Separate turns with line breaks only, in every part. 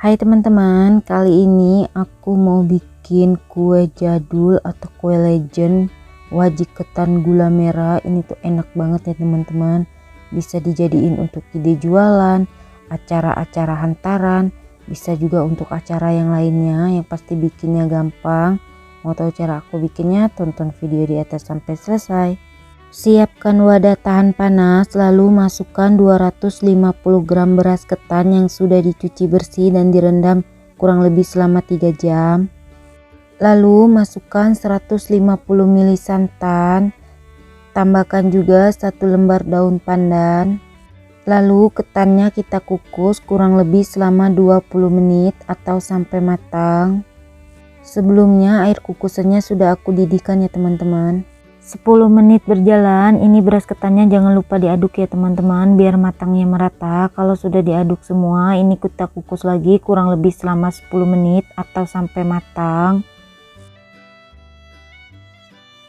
Hai teman-teman, kali ini aku mau bikin kue jadul atau kue legend wajik ketan gula merah. Ini tuh enak banget ya teman-teman, bisa dijadiin untuk ide jualan, acara-acara hantaran, bisa juga untuk acara yang lainnya. Yang pasti bikinnya gampang. Mau tahu cara aku bikinnya? Tonton video di atas sampai selesai. Siapkan wadah tahan panas, lalu masukkan 250 gram beras ketan yang sudah dicuci bersih dan direndam kurang lebih selama 3 jam. Lalu masukkan 150 ml santan, tambahkan juga 1 lembar daun pandan. Lalu ketannya kita kukus kurang lebih selama 20 menit atau sampai matang. Sebelumnya air kukusannya sudah aku didihkan ya teman-teman. 10 menit berjalan, ini beras ketannya jangan lupa diaduk ya teman-teman biar matangnya merata. Kalau sudah diaduk semua, ini kita kukus lagi kurang lebih selama 10 menit atau sampai matang.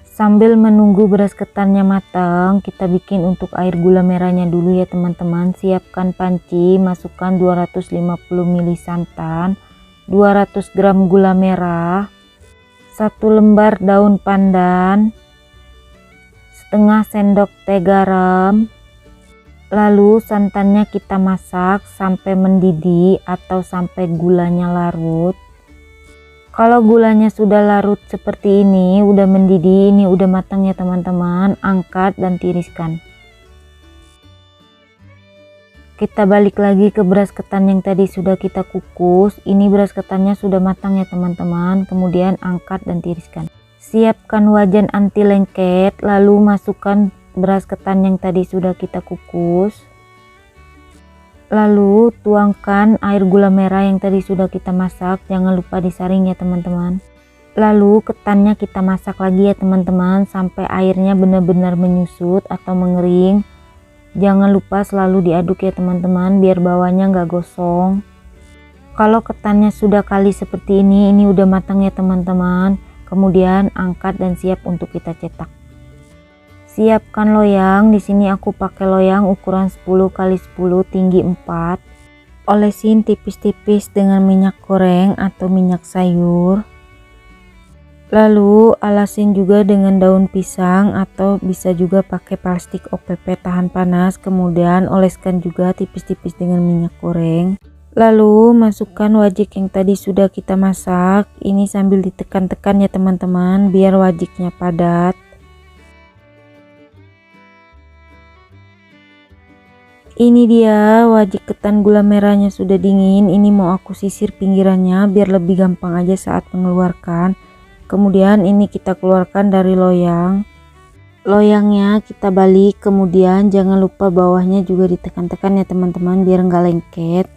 Sambil menunggu beras ketannya matang, kita bikin untuk air gula merahnya dulu ya teman-teman. Siapkan panci, masukkan 250 ml santan, 200 gram gula merah, 1 lembar daun pandan, setengah sendok teh garam. Lalu santannya kita masak sampai mendidih atau sampai gulanya larut. Kalau gulanya sudah larut seperti ini, udah mendidih, ini udah matang ya teman-teman, angkat dan tiriskan. Kita balik lagi ke beras ketan yang tadi sudah kita kukus. Ini beras ketannya sudah matang ya teman-teman, kemudian angkat dan tiriskan. Siapkan wajan anti lengket, lalu masukkan beras ketan yang tadi sudah kita kukus. Lalu tuangkan air gula merah yang tadi sudah kita masak, jangan lupa disaring ya teman-teman. Lalu ketannya kita masak lagi ya teman-teman sampai airnya benar-benar menyusut atau mengering. Jangan lupa selalu diaduk ya teman-teman biar bawahnya nggak gosong. Kalau ketannya sudah kali seperti ini udah matang ya teman-teman. Kemudian angkat dan siap untuk kita cetak. Siapkan loyang. Di sini aku pakai loyang ukuran 10 x 10 tinggi 4. Olesin tipis-tipis dengan minyak goreng atau minyak sayur. Lalu alasin juga dengan daun pisang atau bisa juga pakai plastik OPP tahan panas. Kemudian oleskan juga tipis-tipis dengan minyak goreng. Lalu masukkan wajik yang tadi sudah kita masak. Ini sambil ditekan-tekan ya teman-teman biar wajiknya padat. Ini dia wajik ketan gula merahnya sudah dingin. Ini mau aku sisir pinggirannya biar lebih gampang aja saat mengeluarkan. Kemudian ini kita keluarkan dari loyang. Loyangnya kita balik, kemudian jangan lupa bawahnya juga ditekan-tekan ya teman-teman biar enggak lengket.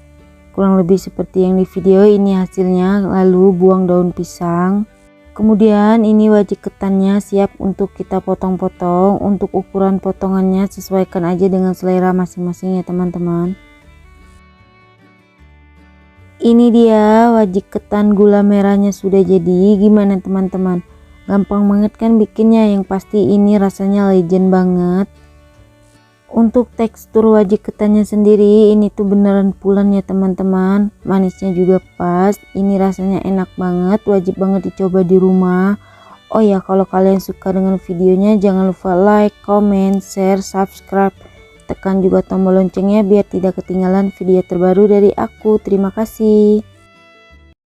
Kurang lebih seperti yang di video ini hasilnya. Lalu buang daun pisang. Kemudian ini wajik ketannya siap untuk kita potong-potong. Untuk ukuran potongannya sesuaikan aja dengan selera masing-masing ya teman-teman. Ini dia wajik ketan gula merahnya sudah jadi. Gimana teman-teman? Gampang banget kan bikinnya? Yang pasti ini rasanya legend banget. Untuk tekstur wajik ketannya sendiri ini tuh beneran pulen ya teman-teman, manisnya juga pas. Ini rasanya enak banget, wajib banget dicoba di rumah. Oh ya, kalau kalian suka dengan videonya jangan lupa like, comment, share, subscribe, tekan juga tombol loncengnya biar tidak ketinggalan video terbaru dari aku. Terima kasih.